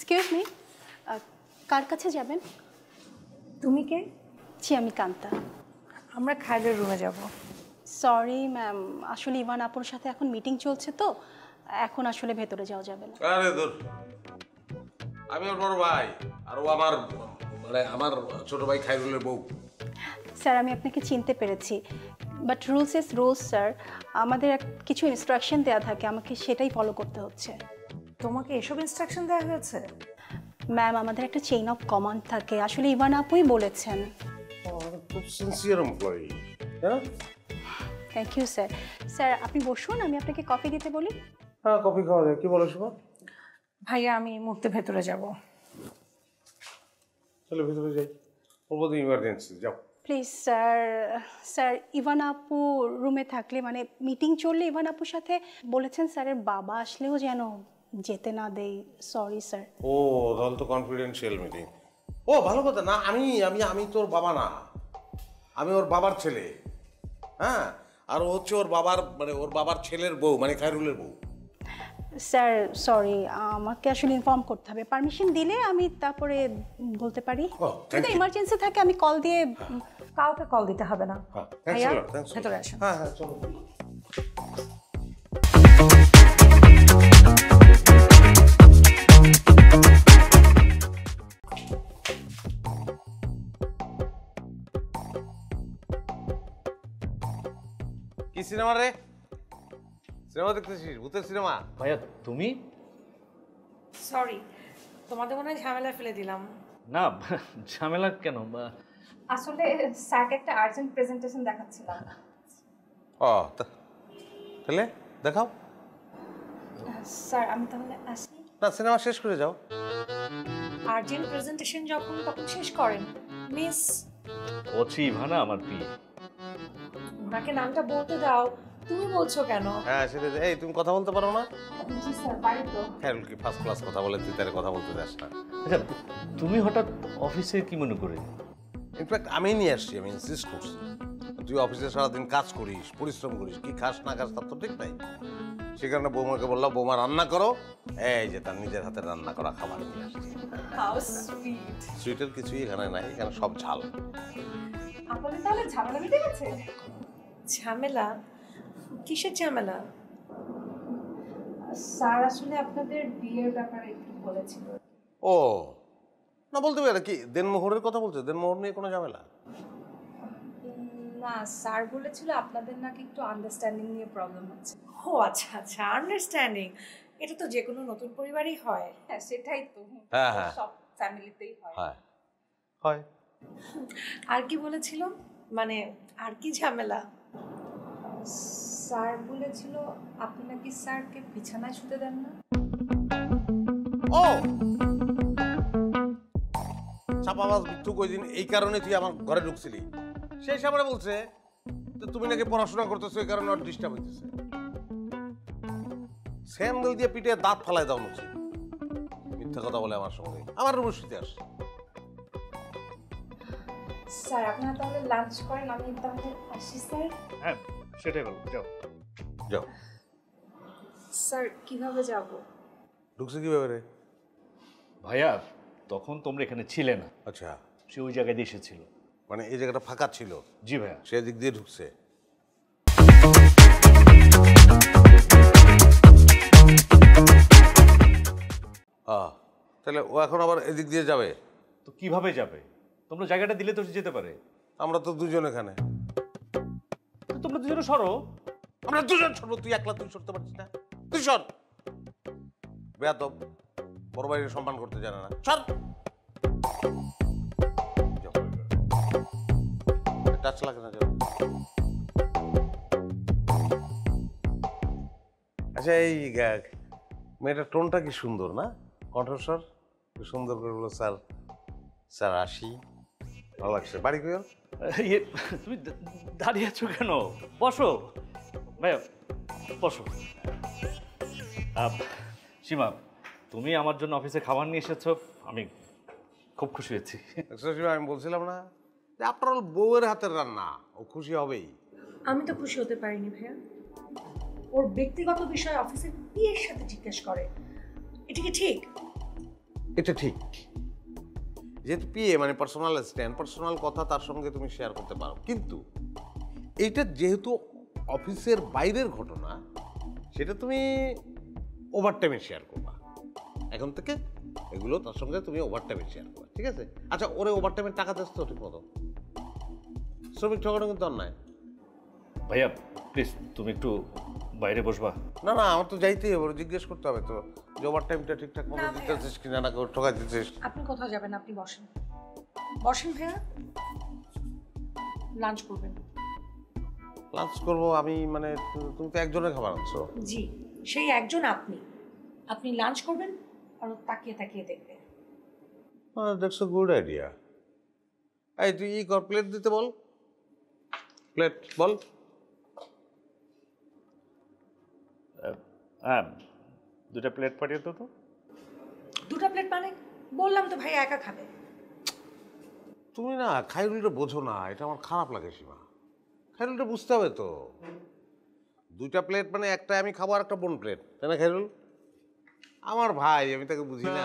Excuse me, কার কাছে যাবেন? তুমি কে? জি, আমি কান্তা। আমরা খায়দের রুমে যাব। সরি ম্যাম, আসলে ইভান আপুর সাথে এখন মিটিং চলছে তো এখন আসলে ভেতরে যাওয়া যাবে না। আরে দূর, আমি ওর বড় ভাই আর ও আমার আমার ছোট ভাই খায়রুলের বউ। স্যার, আমি আপনাকে চিনতে পেরেছি, but rules is rules sir. আমাদের কিছু ইনস্ট্রাকশন দেওয়া থাকে, আমাকে সেটাই ফলো করতে হচ্ছে। তোমাকে এসব ইনস্ট্রাকশন দেওয়া হয়েছে? ম্যাম, আমাদের একটা চেইন অফ কমান্ড থাকে, আসলে ইভান আপুই বলেছেন। খুব সিনসিয়ার এমপ্লয়ি। হ্যাঁ, থ্যাংক ইউ স্যার। স্যার, আপনি বসুন, আমি আপনাকে কফি দিতে বলি। হ্যাঁ কফি খাওয়া যায়। কি বলো শোভা? ভাইয়া, আমি মুহূর্তে ভেতরে যাব। চলো ভেতরে যাই, বলবো তো ইমার্জেন্সি, যাও প্লিজ স্যার। স্যার, ইভান আপু রুমে থাকলে মানে মিটিং চললে ইভান আপুর সাথে বলেছেন স্যারের বাবা আসলেও যেন যেতে না দেই। Sorry sir. ও তাহলে তো কনফিডেন্সিয়াল মিটিং। ও ভালো কথা না, আমি আমি আমি তোর বাবা না, আমি ওর বাবার ছেলে। হ্যাঁ, আর ও হচ্ছে ওর বাবার ওর বাবার ছেলের বউ, মানে খায়রুলের বউ। স্যার সরি, আমাকে আসলে ইনফর্ম করতে হবে। পারমিশন দিলে আমি তারপরে বলতে পারি। যদি ইমার্জেন্সি থাকে আমি কল দিয়ে। কাউকে কল দিতে হবে না। ভাইয়া, ভেতরে আসুন। হ্যাঁ হ্যাঁ চলো। কি সিনেমা রে? সিনেমা দেখতেছিস? ভূতের সিনেমা? ভাইয়া তুমি? সরি, তোমাদের মনে হয় ঝামেলা ফেলে দিলাম। না, ঝামেলা কেন? আসলে স্যারকে একটা আর্জেন্ট প্রেজেন্টেশন দেখাচ্ছিলাম। ও তাহলে দেখাও। স্যার, আমি তাহলে আসি। না, সিনেমা শেষ করে যাও। আর্জেন্ট প্রেজেন্টেশন যখন তখন শেষ করেন। মিস ওছি ইভানা আমার বিয়ে। ওনাকে নামটা বলতে দাও, তুমি বলছো কেন? হ্যাঁ সেটা। এই তুমি কথা বলতে পারো না? জি স্যার, পারি তো। খায়রুল কি ফার্স্ট ক্লাস কথা বলে, তুই তারে কথা বলতে যাস না। আচ্ছা, তুমি হঠাৎ অফিসে কি মনে করে? ইনফ্যাক্ট আমি নিয়ে আসছি, আমি ইনসিস্ট করছি। তুই অফিসে সারাদিন কাজ করিস, পরিশ্রম করিস, কি খাস না খাস তার তো ঠিক নাই। সে কারণে বৌমাকে বললাম, বৌমা রান্না করো। এই যে তার নিজের হাতে রান্না করা খাবার নিয়ে আসছি। How sweet. সুইটের কিছুই এখানে নাই, এখানে সব ঝাল। আপনাদের তাহলে ঝামেলা মিটে গেছে? ঝামেলা? কিসের ঝামেলা? স্যার আসলে আপনাদের বিয়ের ব্যাপারে একটু বলেছিল। ও না, বলতে পারে কি দেনমোহরের কথা বলছে? দেনমোহর নিয়ে কোনো ঝামেলা না, স্যার বলেছিল আপনাদের নাকি একটু আন্ডারস্ট্যান্ডিং নিয়ে প্রবলেম হচ্ছে। ও আচ্ছা আচ্ছা, আন্ডারস্ট্যান্ডিং। এটা তো যে কোনো নতুন পরিবারই হয়। হ্যাঁ, সেটাই তো। হ্যাঁ হ্যাঁ সব ফ্যামিলিতেই হয়। হয় হয়। আর কি বলেছিল, মানে আর কি ঝামেলা? স্যার বলেছিল আপনি নাকি স্যারকে বিছানায় শুতে দেন না। ও চাপাবাজ মিথ্যুক, ওই দিন এই কারণে তুই আমার ঘরে ঢুকছিলি। সেই সামনে বলছে যে তুমি নাকি পড়াশোনা করতেছো, এই কারণে ওর ডিস্টার্ব হইতেছে। স্যান্ডেল দিয়ে পিঠে দাঁত ফালাই দাও উচিত। মিথ্যা কথা বলে আমার সঙ্গে আমার রুমে শুতে আসে। স্যার, আপনারা তাহলে লাঞ্চ করেন, আমি তাহলে আসি স্যার। হ্যাঁ সেটাই বলবো, যাও যাও। স্যার, কিভাবে যাব? ঢুকছে কিভাবে রে? ভাইয়া, তখন তোমরা এখানে ছিলে না, আচ্ছা, সে ওই জায়গায় দিয়ে এসেছিল। মানে এই জায়গাটা ফাঁকা ছিল? জি ভাইয়া। সে দিক দিয়ে ঢুকছে। তাহলে ও এখন আবার এদিক দিয়ে যাবে? তো কিভাবে যাবে? তোমরা জায়গাটা দিলে তো যেতে পারে। আমরা তো দুজন এখানে। তো তোমরা দুজনে সরো। আমরা দুজন সরবো, তুই একলা তুই সরতে পারছিস না? তুই সর। বেয়াদব, বড় ভাইয়ের সম্মান করতে জানে না। সর। টাচ লাগে না যাও। আচ্ছা, এই মেয়েটার টোনটা কি সুন্দর না? কণ্ঠস্বর কি সুন্দর করে বলো, স্যার স্যার আসি। ভালো লাগছে। বাড়ি কই? তুমি দাঁড়িয়ে আছো কেন? বসো ভাইয়া, বসো। সীমা, তুমি আমার জন্য অফিসে খাবার নিয়ে এসেছো, আমি খুব খুশি হয়েছি। আমি বলছিলাম না যে আপনার বউয়ের হাতের রান্না, ও খুশি হবেই। আমি তো খুশি হতে পারিনি ভাইয়া। ওর ব্যক্তিগত বিষয় অফিসের বিয়ের সাথে জিজ্ঞেস করে, এটা কি ঠিক? এটা ঠিক, যেহেতু পিএ মানে পার্সোনাল অ্যাসিস্ট্যান্ট, পার্সোনাল কথা তার সঙ্গে তুমি শেয়ার করতে পারো, কিন্তু এইটা যেহেতু অফিসের বাইরের ঘটনা, সেটা তুমি ওভারটাইমে শেয়ার করবা। এখন থেকে এগুলো তার সঙ্গে তুমি ওভারটাইমে শেয়ার করবা, ঠিক আছে? আচ্ছা, ওরে ওভারটাইমের টাকা দিস তো ঠিক মতো, শ্রমিক ঠকানো কিন্তু অন্যায়। ভাইয়া প্লিজ তুমি একটু বাইরে বসবা। না না, আমার তো যাইতেই হবে, ওরে জিজ্ঞেস করতে হবে তো যে ওভারটাইমটা ঠিকঠাক মতো না ভাইয়া। দিতেছিস কিনা, না ঠকাই দিতেছিস। আপনি কোথাও যাবেন, আপনি বসেন বসেন ভাইয়া, লাঞ্চ করবেন। লাঞ্চ করবো আমি মানে তুমি তো একজনের খাবার আনছো। জি, সেই একজন আপনি। আপনি লাঞ্চ করবেন আর ও তাকিয়ে তাকিয়ে দেখবে। That's a good idea. এই তুই ই কর, প্লেট দিতে বল, প্লেট বল। হ্যাঁ, 2টা প্লেট পাঠিয়ে তো। দুটো প্লেট মানে? বললাম তো ভাইয়া একা খাবে। তুমি না খাইরুলটা বোঝো না, এটা আমার খারাপ লাগে সীমা। খাইরুলটা বুঝতে হবে তো, 2টা প্লেট মানে একটা আমি খাবো আর একটা বোন প্লেট, তাই না খাইরুল? আমার ভাই, আমি তাকে বুঝি না।